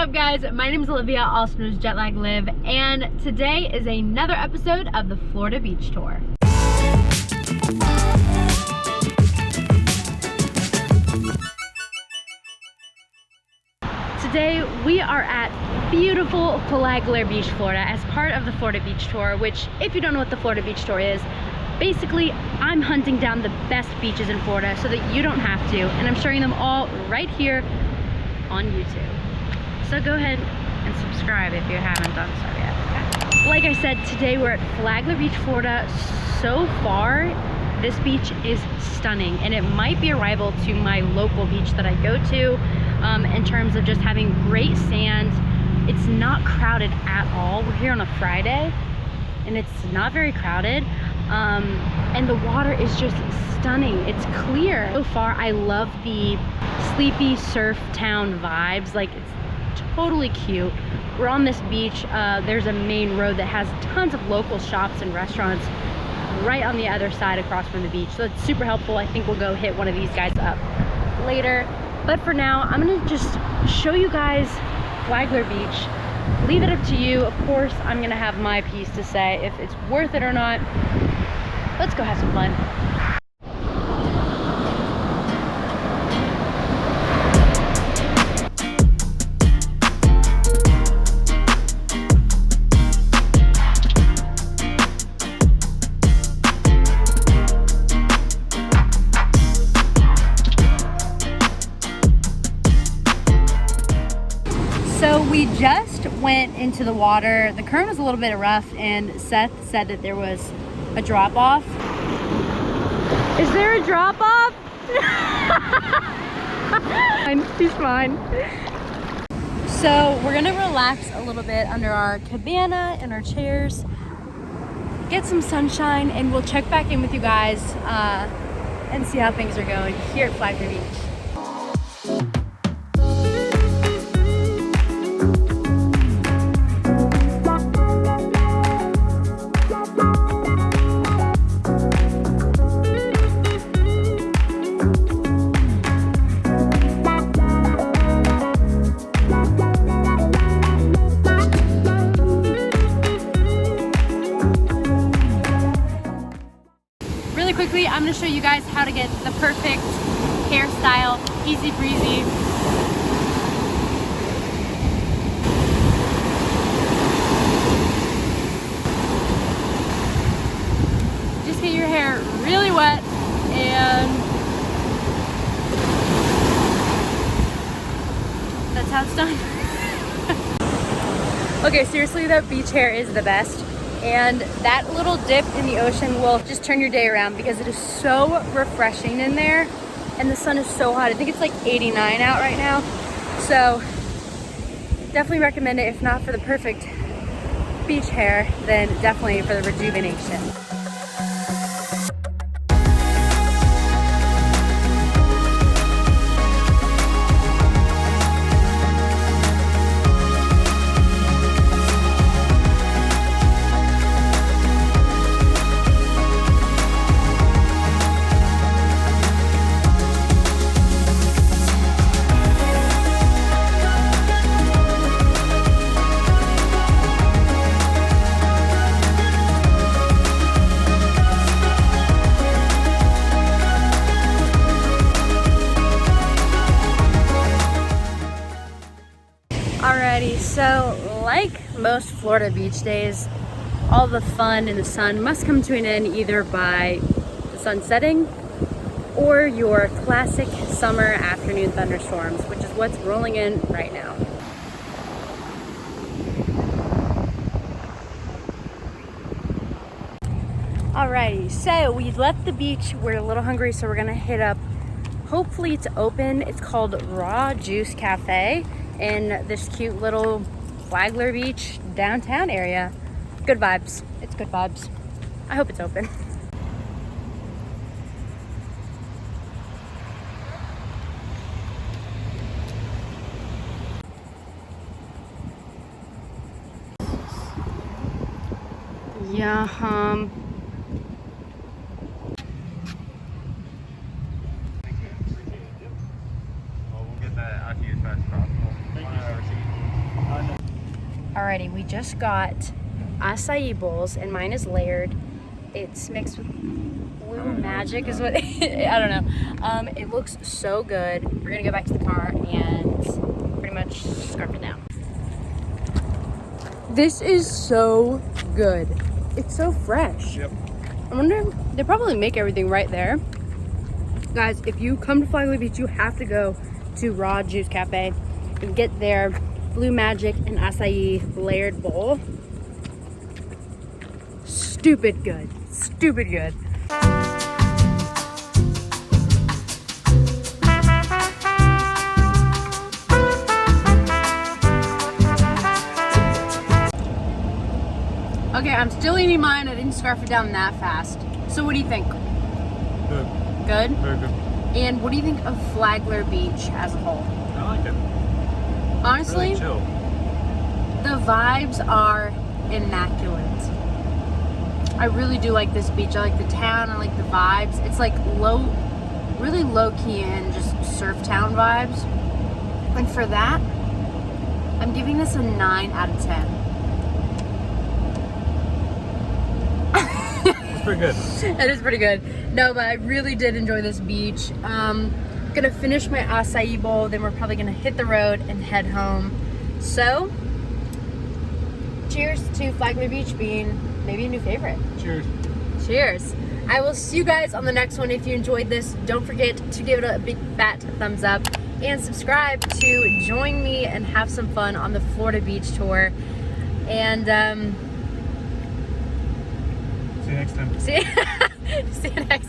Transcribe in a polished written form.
up, guys? My name is Olivia, also known as Jetlag Liv, and today is another episode of the Florida Beach Tour. Today we are at beautiful Flagler Beach, Florida as part of the Florida Beach Tour, which, if you don't know what the Florida Beach Tour is, basically I'm hunting down the best beaches in Florida so that you don't have to, and I'm showing them all right here on YouTube. So go ahead and subscribe if you haven't done so yet. Okay? Like I said, today we're at Flagler Beach, Florida. So far, this beach is stunning, and it might be a rival to my local beach that I go to in terms of just having great sand. It's not crowded at all. We're here on a Friday, and it's not very crowded. And the water is just stunning. It's clear. So far, I love the sleepy surf town vibes. Like, it's totally cute. We're on this beach. There's a main road that has tons of local shops and restaurants right on the other side across from the beach. So it's super helpful. I think we'll go hit one of these guys up later. But for now, I'm gonna just show you guys Flagler Beach. Leave it up to you. Of course, I'm gonna have my piece to say if it's worth it or not. Let's go have some fun. So we just went into the water. The current was a little bit rough, and Seth said that there was a drop off. Is there a drop off? He's fine. So we're gonna relax a little bit under our cabana and our chairs, get some sunshine, and we'll check back in with you guys and see how things are going here at Flagler Beach. Quickly, I'm going to show you guys how to get the perfect hairstyle, easy breezy. Just get your hair really wet and that's how it's done. Okay, seriously, that beach hair is the best. And that little dip in the ocean will just turn your day around because it is so refreshing in there, and the sun is so hot. I think it's like 89 out right now. So definitely recommend it. If not for the perfect beach hair, then definitely for the rejuvenation. Alrighty, so like most Florida beach days, all the fun in the sun must come to an end either by the sun setting or your classic summer afternoon thunderstorms, which is what's rolling in right now. Alrighty, so we left the beach. We're a little hungry, so we're gonna hit up, hopefully it's open. It's called Raw Juice Cafe in this cute little Flagler Beach downtown area. Good vibes. It's good vibes. I hope it's open. Yeah, We'll get that out to you as fast as possible. On our receipt. Alrighty, we just got acai bowls, and mine is layered. It's mixed with blue magic is what, I don't know. It looks so good. We're gonna go back to the car and pretty much scarf it down. This is so good. It's so fresh. Yep. I wonder, they probably make everything right there. Guys, if you come to Flagler Beach, you have to go to Raw Juice Cafe and get their blue magic and acai layered bowl. Stupid good. Stupid good. Okay, I'm still eating mine. I didn't scarf it down that fast. So what do you think? Good. Good? Very good. And what do you think of Flagler Beach as a whole? I like it. Honestly, Really chill. the vibes are immaculate. I really do like this beach. I like the town, I like the vibes. It's like really low key and just surf town vibes. And for that, I'm giving this a 9 out of 10. It's pretty good. It is pretty good. No, but I really did enjoy this beach. Gonna finish my acai bowl, then we're probably gonna hit the road and head home. So, cheers to Flagler Beach being maybe a new favorite. Cheers. Cheers. I will see you guys on the next one. If you enjoyed this, don't forget to give it a big fat thumbs up and subscribe to join me and have some fun on the Florida Beach tour. And See you next time. see you next